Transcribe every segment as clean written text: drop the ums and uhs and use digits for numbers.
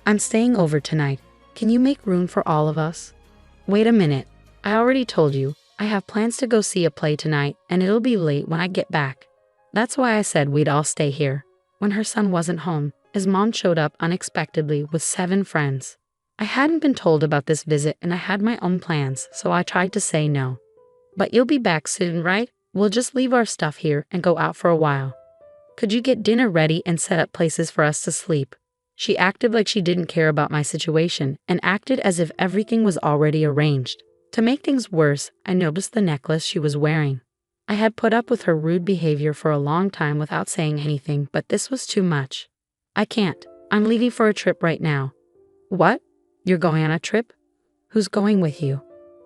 I'm staying over tonight. Can you make room for all of us? Wait a minute. I already told you, I have plans to go see a play tonight, and it'll be late when I get back. That's why I said we'd all stay here. When her son wasn't home, his mom showed up unexpectedly with 7 friends. I hadn't been told about this visit and I had my own plans, so I tried to say no. But you'll be back soon, right? We'll just leave our stuff here and go out for a while. Could you get dinner ready and set up places for us to sleep? She acted like she didn't care about my situation and acted as if everything was already arranged. To make things worse, I noticed the necklace she was wearing. I had put up with her rude behavior for a long time without saying anything, but this was too much. I can't. I'm leaving for a trip right now. What? You're going on a trip? Who's going with you?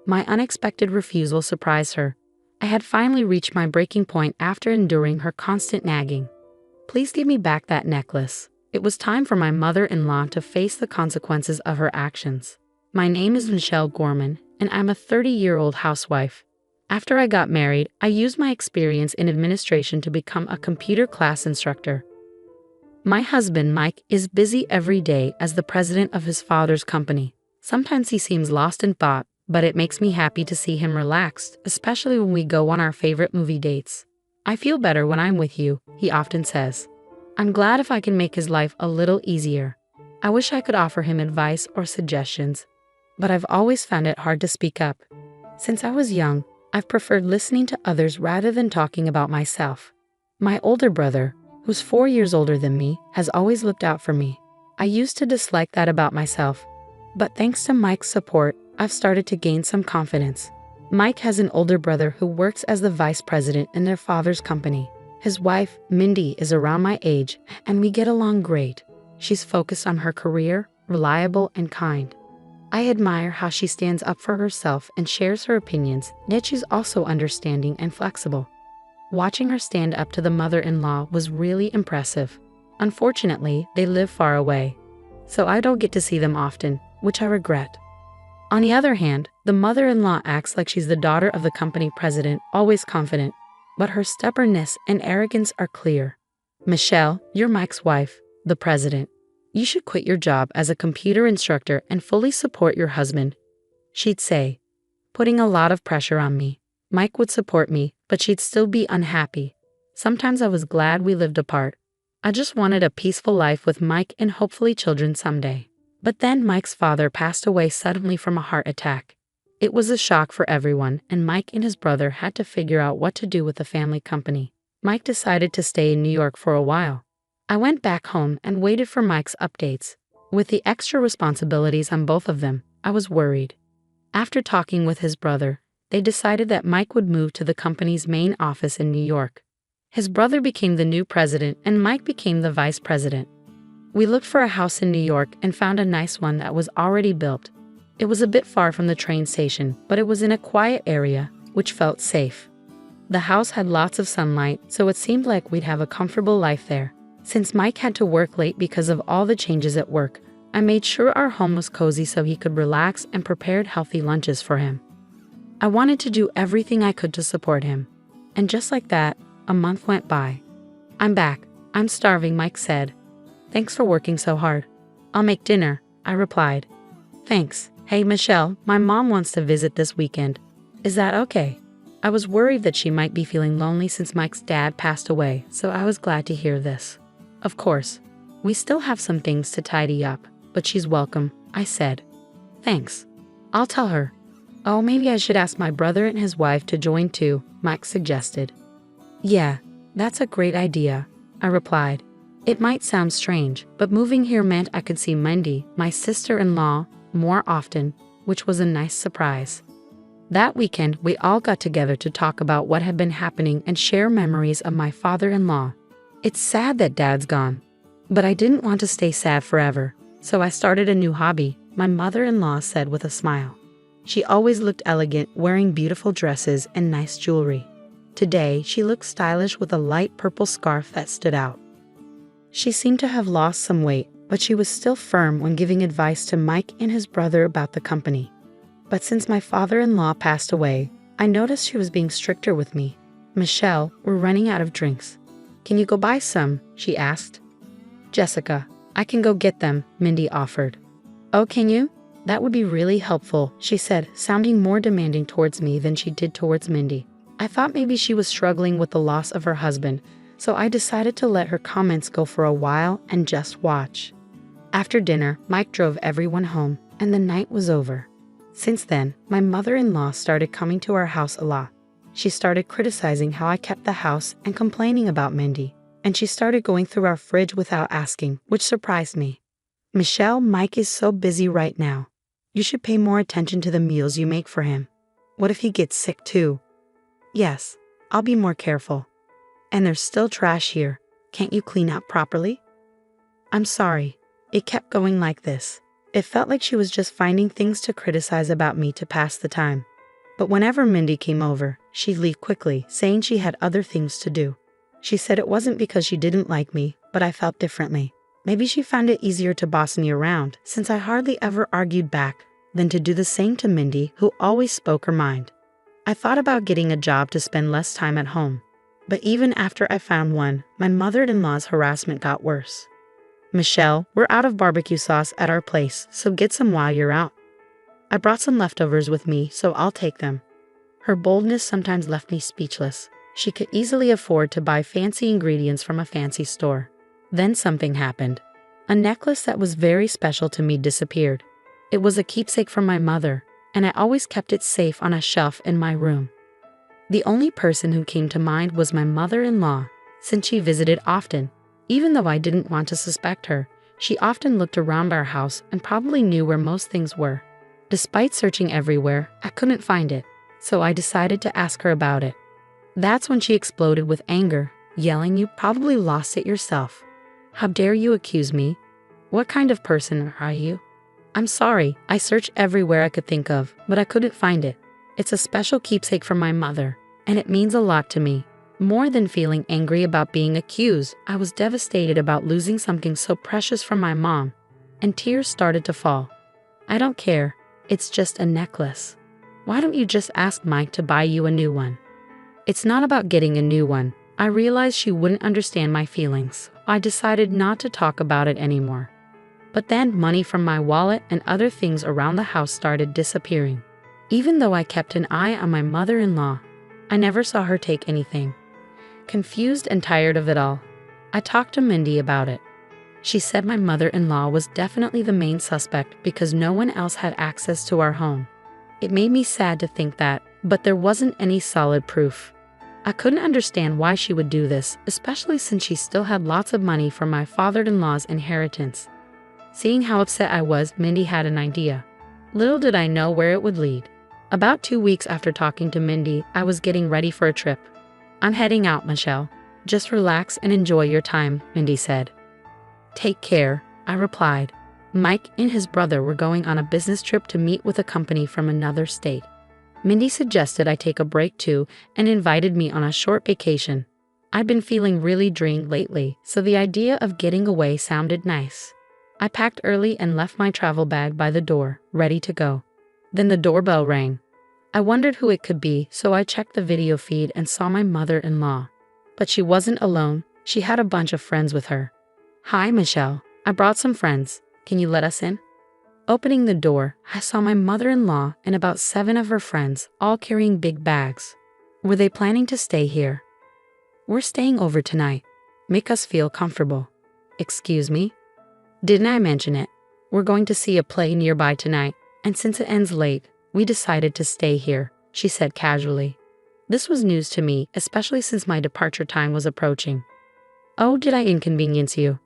My unexpected refusal surprised her. I had finally reached my breaking point after enduring her constant nagging. Please give me back that necklace. It was time for my mother-in-law to face the consequences of her actions. My name is Michelle Gorman, and I'm a 30-year-old housewife. After I got married, I used my experience in administration to become a computer class instructor. My husband, Mike, is busy every day as the president of his father's company. Sometimes he seems lost in thought, but it makes me happy to see him relaxed, especially when we go on our favorite movie dates. I feel better when I'm with you, he often says. I'm glad if I can make his life a little easier. I wish I could offer him advice or suggestions, but I've always found it hard to speak up. Since I was young, I've preferred listening to others rather than talking about myself. My older brother, who's 4 years older than me, has always looked out for me. I used to dislike that about myself, but thanks to Mike's support, I've started to gain some confidence. Mike has an older brother who works as the vice president in their father's company. His wife, Mindy, is around my age, and we get along great. She's focused on her career, reliable, and kind. I admire how she stands up for herself and shares her opinions, yet she's also understanding and flexible. Watching her stand up to the mother-in-law was really impressive. Unfortunately, they live far away, so I don't get to see them often, which I regret. On the other hand, the mother-in-law acts like she's the daughter of the company president, always confident, but her stubbornness and arrogance are clear. Michelle, you're Mike's wife, the president. You should quit your job as a computer instructor and fully support your husband, she'd say, putting a lot of pressure on me. Mike would support me, but she'd still be unhappy. Sometimes I was glad we lived apart. I just wanted a peaceful life with Mike and hopefully children someday. But then Mike's father passed away suddenly from a heart attack. It was a shock for everyone, and Mike and his brother had to figure out what to do with the family company. Mike decided to stay in New York for a while. I went back home and waited for Mike's updates. With the extra responsibilities on both of them, I was worried. After talking with his brother, they decided that Mike would move to the company's main office in New York. His brother became the new president and Mike became the vice president. We looked for a house in New York and found a nice one that was already built. It was a bit far from the train station, but it was in a quiet area, which felt safe. The house had lots of sunlight, so it seemed like we'd have a comfortable life there. Since Mike had to work late because of all the changes at work, I made sure our home was cozy so he could relax and prepared healthy lunches for him. I wanted to do everything I could to support him. And just like that, a month went by. I'm back. I'm starving, Mike said. Thanks for working so hard. I'll make dinner, I replied. Thanks. Hey, Michelle, my mom wants to visit this weekend. Is that okay? I was worried that she might be feeling lonely since Mike's dad passed away, so I was glad to hear this. Of course. We still have some things to tidy up, but she's welcome, I said. Thanks. I'll tell her. Oh, maybe I should ask my brother and his wife to join too, Mike suggested. Yeah, that's a great idea, I replied. It might sound strange, but moving here meant I could see Mindy, my sister-in-law, more often, which was a nice surprise. That weekend, we all got together to talk about what had been happening and share memories of my father-in-law. It's sad that Dad's gone, but I didn't want to stay sad forever, so I started a new hobby, my mother-in-law said with a smile. She always looked elegant, wearing beautiful dresses and nice jewelry. Today, she looked stylish with a light purple scarf that stood out. She seemed to have lost some weight, but she was still firm when giving advice to Mike and his brother about the company. But since my father-in-law passed away, I noticed she was being stricter with me. Michelle, we're running out of drinks. Can you go buy some? She asked. Jessica, I can go get them, Mindy offered. Oh, can you? That would be really helpful, she said, sounding more demanding towards me than she did towards Mindy. I thought maybe she was struggling with the loss of her husband, so I decided to let her comments go for a while and just watch. After dinner, Mike drove everyone home, and the night was over. Since then, my mother-in-law started coming to our house a lot. She started criticizing how I kept the house and complaining about Mindy, and she started going through our fridge without asking, which surprised me. Michelle, Mike is so busy right now. You should pay more attention to the meals you make for him. What if he gets sick too? Yes, I'll be more careful. And there's still trash here. Can't you clean up properly? I'm sorry. It kept going like this. It felt like she was just finding things to criticize about me to pass the time. But whenever Mindy came over, she'd leave quickly, saying she had other things to do. She said it wasn't because she didn't like me, but I felt differently. Maybe she found it easier to boss me around, since I hardly ever argued back, than to do the same to Mindy, who always spoke her mind. I thought about getting a job to spend less time at home. But even after I found one, my mother-in-law's harassment got worse. Michelle, we're out of barbecue sauce at our place, so get some while you're out. I brought some leftovers with me, so I'll take them. Her boldness sometimes left me speechless. She could easily afford to buy fancy ingredients from a fancy store. Then something happened. A necklace that was very special to me disappeared. It was a keepsake from my mother, and I always kept it safe on a shelf in my room. The only person who came to mind was my mother-in-law, since she visited often. Even though I didn't want to suspect her, she often looked around our house and probably knew where most things were. Despite searching everywhere, I couldn't find it, so I decided to ask her about it. That's when she exploded with anger, yelling, "You probably lost it yourself. How dare you accuse me? What kind of person are you? I'm sorry, I searched everywhere I could think of, but I couldn't find it. It's a special keepsake from my mother, and it means a lot to me." More than feeling angry about being accused, I was devastated about losing something so precious from my mom, and tears started to fall. I don't care, it's just a necklace. Why don't you just ask Mike to buy you a new one? It's not about getting a new one. I realized she wouldn't understand my feelings. I decided not to talk about it anymore. But then money from my wallet and other things around the house started disappearing. Even though I kept an eye on my mother-in-law, I never saw her take anything. Confused and tired of it all, I talked to Mindy about it. She said my mother-in-law was definitely the main suspect because no one else had access to our home. It made me sad to think that, but there wasn't any solid proof. I couldn't understand why she would do this, especially since she still had lots of money from my father-in-law's inheritance. Seeing how upset I was, Mindy had an idea. Little did I know where it would lead. About 2 weeks after talking to Mindy, I was getting ready for a trip. "I'm heading out, Michelle. Just relax and enjoy your time," Mindy said. "Take care," I replied. Mike and his brother were going on a business trip to meet with a company from another state. Mindy suggested I take a break too and invited me on a short vacation. I'd been feeling really drained lately, so the idea of getting away sounded nice. I packed early and left my travel bag by the door, ready to go. Then the doorbell rang. I wondered who it could be, so I checked the video feed and saw my mother-in-law. But she wasn't alone. She had a bunch of friends with her. "Hi, Michelle. I brought some friends. Can you let us in?" Opening the door, I saw my mother-in-law and about 7 of her friends, all carrying big bags. Were they planning to stay here? "We're staying over tonight. Make us feel comfortable." "Excuse me? Didn't I mention it? We're going to see a play nearby tonight, and since it ends late, we decided to stay here," she said casually. This was news to me, especially since my departure time was approaching. "Oh, did I inconvenience you?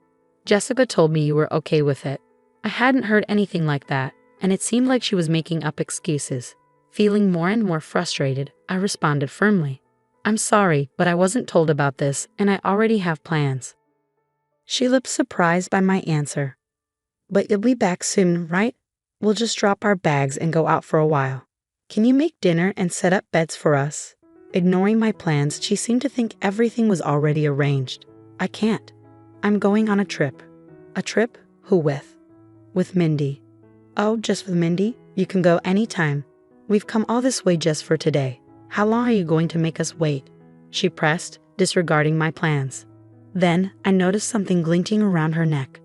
Jessica told me you were okay with it." I hadn't heard anything like that, and it seemed like she was making up excuses. Feeling more and more frustrated, I responded firmly. "I'm sorry, but I wasn't told about this, and I already have plans." She looked surprised by my answer. "But you'll be back soon, right? We'll just drop our bags and go out for a while. Can you make dinner and set up beds for us?" Ignoring my plans, she seemed to think everything was already arranged. "I can't. I'm going on a trip." "A trip? Who with?" "With Mindy." "Oh, just with Mindy? You can go anytime. We've come all this way just for today. How long are you going to make us wait?" she pressed, disregarding my plans. Then I noticed something glinting around her neck.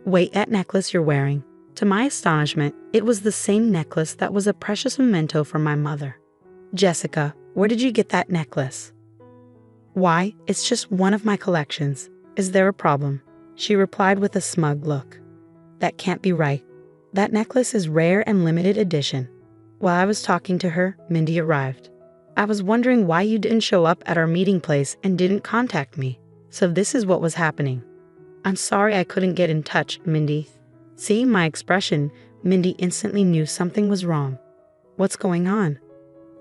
Wait, that necklace you're wearing. To my astonishment, it was the same necklace that was a precious memento from my mother. Jessica, where did you get that necklace? Why, it's just one of my collections. Is there a problem? She replied with a smug look. That can't be right. That necklace is rare and limited edition. While I was talking to her, Mindy arrived. I was wondering why you didn't show up at our meeting place and didn't contact me. So this is what was happening. I'm sorry I couldn't get in touch, Mindy. Seeing my expression, Mindy instantly knew something was wrong. What's going on?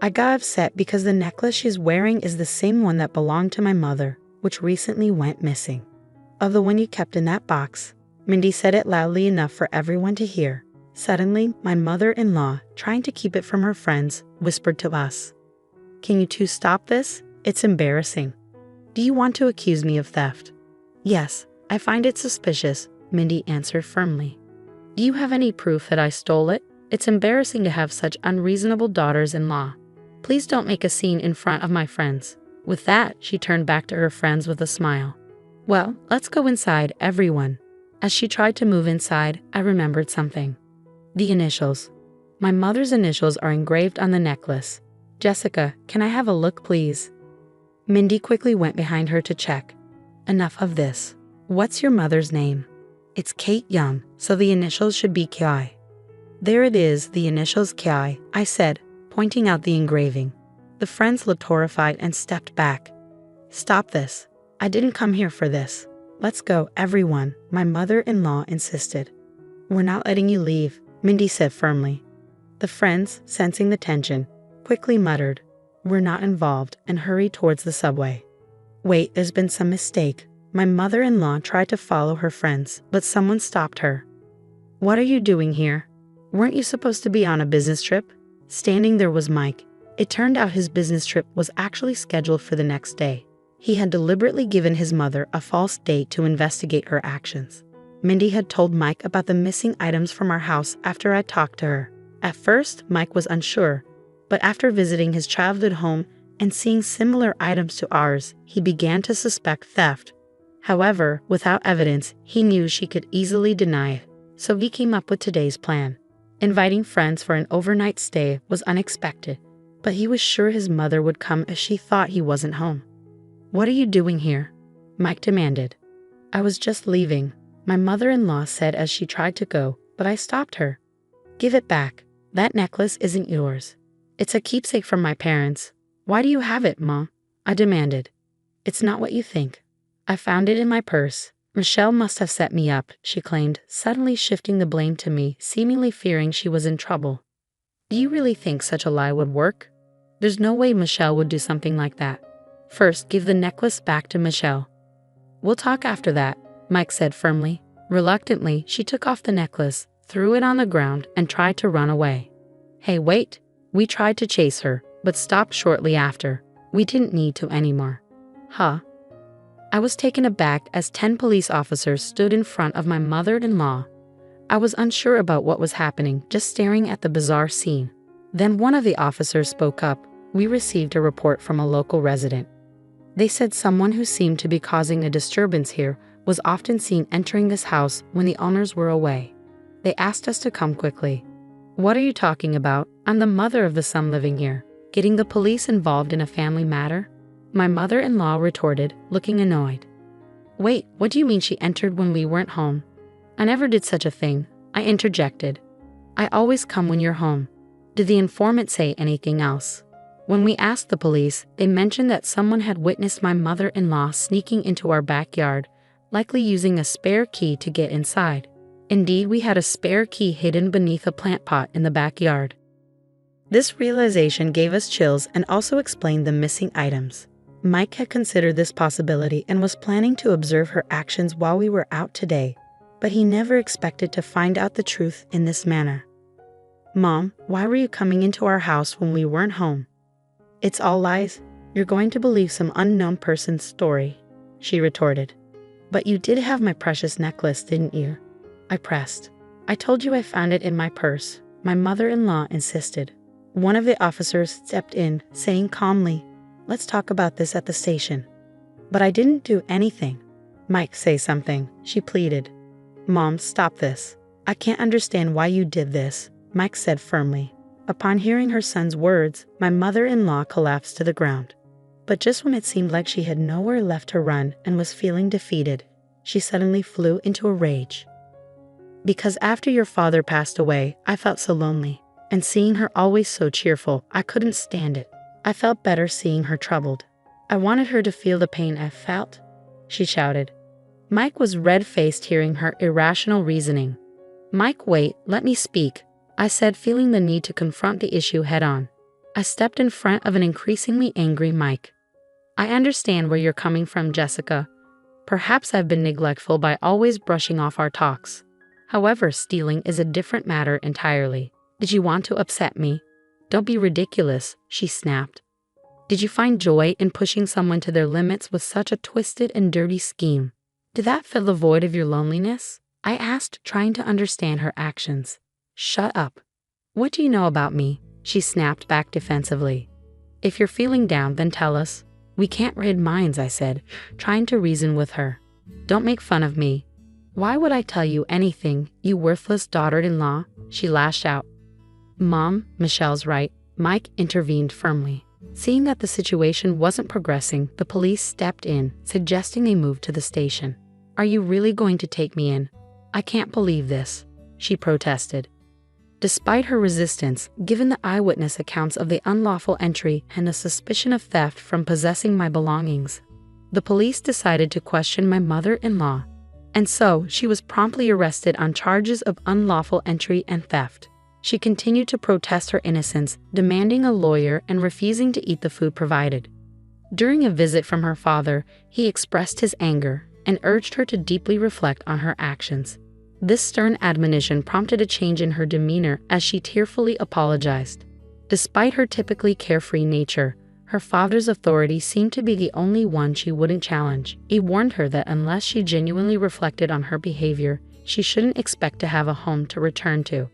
I got upset because the necklace she's wearing is the same one that belonged to my mother, which recently went missing. Of the one you kept in that box. Mindy said it loudly enough for everyone to hear. Suddenly, my mother-in-law, trying to keep it from her friends, whispered to us. Can you two stop this? It's embarrassing. Do you want to accuse me of theft? Yes, I find it suspicious, Mindy answered firmly. Do you have any proof that I stole it? It's embarrassing to have such unreasonable daughters-in-law. Please don't make a scene in front of my friends. With that, she turned back to her friends with a smile. Well, let's go inside, everyone. As she tried to move inside, I remembered something. The initials. My mother's initials are engraved on the necklace. Jessica, can I have a look, please? Mindy quickly went behind her to check. Enough of this. What's your mother's name? It's Kate Young, so the initials should be Ki. There it is, the initials Ki, I said, pointing out the engraving. The friends looked horrified and stepped back. Stop this. I didn't come here for this. Let's go, everyone, my mother-in-law insisted. We're not letting you leave, Mindy said firmly. The friends, sensing the tension, quickly muttered, we're not involved, and hurried towards the subway. Wait, there's been some mistake. My mother-in-law tried to follow her friends, but someone stopped her. What are you doing here? Weren't you supposed to be on a business trip? Standing there was Mike. It turned out his business trip was actually scheduled for the next day. He had deliberately given his mother a false date to investigate her actions. Mindy had told Mike about the missing items from our house after I talked to her. At first, Mike was unsure, but after visiting his childhood home and seeing similar items to ours, he began to suspect theft. However, without evidence, he knew she could easily deny it, so he came up with today's plan. Inviting friends for an overnight stay was unexpected, but he was sure his mother would come if she thought he wasn't home. What are you doing here? Mike demanded. I was just leaving, my mother-in-law said as she tried to go, but I stopped her. Give it back. That necklace isn't yours. It's a keepsake from my parents. Why do you have it, Mom? I demanded. It's not what you think. I found it in my purse. Michelle must have set me up, she claimed, suddenly shifting the blame to me, seemingly fearing she was in trouble. Do you really think such a lie would work? There's no way Michelle would do something like that. First, give the necklace back to Michelle. We'll talk after that, Mike said firmly. Reluctantly, she took off the necklace, threw it on the ground, and tried to run away. Hey, wait! We tried to chase her, but stopped shortly after. We didn't need to anymore. Huh? I was taken aback as 10 police officers stood in front of my mother-in-law. I was unsure about what was happening, just staring at the bizarre scene. Then one of the officers spoke up. We received a report from a local resident. They said someone who seemed to be causing a disturbance here was often seen entering this house when the owners were away. They asked us to come quickly. What are you talking about? I'm the mother of the son living here. Getting the police involved in a family matter? My mother-in-law retorted, looking annoyed. Wait, what do you mean she entered when we weren't home? I never did such a thing, I interjected. I always come when you're home. Did the informant say anything else? When we asked the police, they mentioned that someone had witnessed my mother-in-law sneaking into our backyard, likely using a spare key to get inside. Indeed, we had a spare key hidden beneath a plant pot in the backyard. This realization gave us chills and also explained the missing items. Mike had considered this possibility and was planning to observe her actions while we were out today, but he never expected to find out the truth in this manner. Mom, why were you coming into our house when we weren't home? It's all lies. You're going to believe some unknown person's story, she retorted. But you did have my precious necklace, didn't you? I pressed. I told you I found it in my purse, my mother-in-law insisted. One of the officers stepped in, saying calmly, let's talk about this at the station. But I didn't do anything. Mike, say something, she pleaded. Mom, stop this. I can't understand why you did this, Mike said firmly. Upon hearing her son's words, my mother-in-law collapsed to the ground. But just when it seemed like she had nowhere left to run and was feeling defeated, she suddenly flew into a rage. Because after your father passed away, I felt so lonely, and seeing her always so cheerful, I couldn't stand it. I felt better seeing her troubled. I wanted her to feel the pain I felt, she shouted. Mike was red-faced hearing her irrational reasoning. Mike, wait, let me speak, I said, feeling the need to confront the issue head-on. I stepped in front of an increasingly angry Mike. I understand where you're coming from, Jessica. Perhaps I've been neglectful by always brushing off our talks. However, stealing is a different matter entirely. Did you want to upset me? Don't be ridiculous, she snapped. Did you find joy in pushing someone to their limits with such a twisted and dirty scheme? Did that fill the void of your loneliness? I asked, trying to understand her actions. Shut up. What do you know about me? She snapped back defensively. If you're feeling down, then tell us. We can't read minds, I said, trying to reason with her. Don't make fun of me. Why would I tell you anything, you worthless daughter-in-law? She lashed out. Mom, Michelle's right, Mike intervened firmly. Seeing that the situation wasn't progressing, the police stepped in, suggesting they move to the station. Are you really going to take me in? I can't believe this, she protested. Despite her resistance, given the eyewitness accounts of the unlawful entry and a suspicion of theft from possessing my belongings, the police decided to question my mother-in-law, and so she was promptly arrested on charges of unlawful entry and theft. She continued to protest her innocence, demanding a lawyer and refusing to eat the food provided. During a visit from her father, he expressed his anger and urged her to deeply reflect on her actions. This stern admonition prompted a change in her demeanor as she tearfully apologized. Despite her typically carefree nature, her father's authority seemed to be the only one she wouldn't challenge. He warned her that unless she genuinely reflected on her behavior, she shouldn't expect to have a home to return to.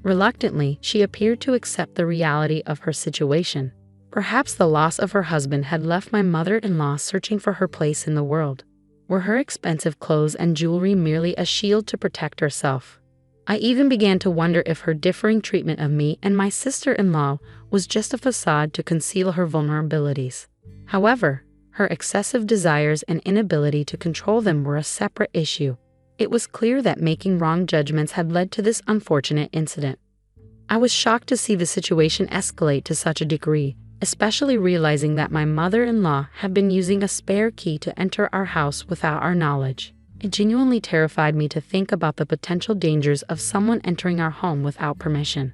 Reluctantly, she appeared to accept the reality of her situation. Perhaps the loss of her husband had left my mother-in-law searching for her place in the world. Were her expensive clothes and jewelry merely a shield to protect herself? I even began to wonder if her differing treatment of me and my sister-in-law was just a facade to conceal her vulnerabilities. However, her excessive desires and inability to control them were a separate issue. It was clear that making wrong judgments had led to this unfortunate incident. I was shocked to see the situation escalate to such a degree, especially realizing that my mother-in-law had been using a spare key to enter our house without our knowledge. It genuinely terrified me to think about the potential dangers of someone entering our home without permission.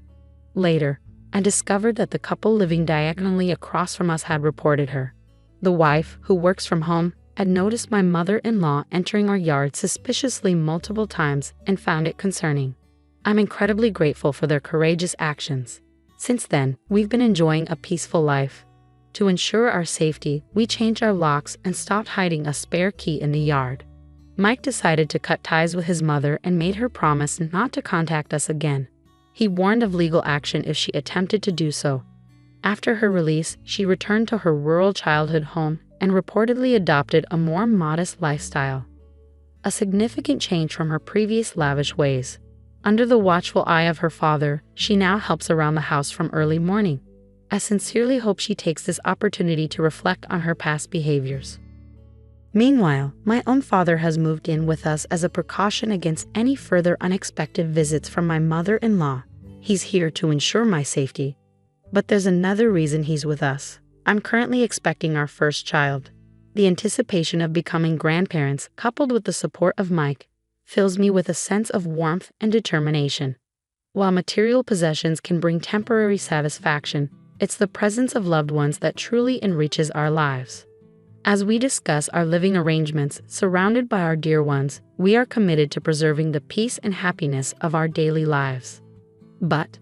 Later, I discovered that the couple living diagonally across from us had reported her. The wife, who works from home, had noticed my mother-in-law entering our yard suspiciously multiple times and found it concerning. I'm incredibly grateful for their courageous actions. Since then, we've been enjoying a peaceful life. To ensure our safety, we changed our locks and stopped hiding a spare key in the yard. Mike decided to cut ties with his mother and made her promise not to contact us again. He warned of legal action if she attempted to do so. After her release, she returned to her rural childhood home and reportedly adopted a more modest lifestyle. A significant change from her previous lavish ways. Under the watchful eye of her father, she now helps around the house from early morning. I sincerely hope she takes this opportunity to reflect on her past behaviors. Meanwhile, my own father has moved in with us as a precaution against any further unexpected visits from my mother-in-law. He's here to ensure my safety. But there's another reason he's with us. I'm currently expecting our first child. The anticipation of becoming grandparents, coupled with the support of Mike, fills me with a sense of warmth and determination. While material possessions can bring temporary satisfaction, it's the presence of loved ones that truly enriches our lives. As we discuss our living arrangements surrounded by our dear ones, we are committed to preserving the peace and happiness of our daily lives. But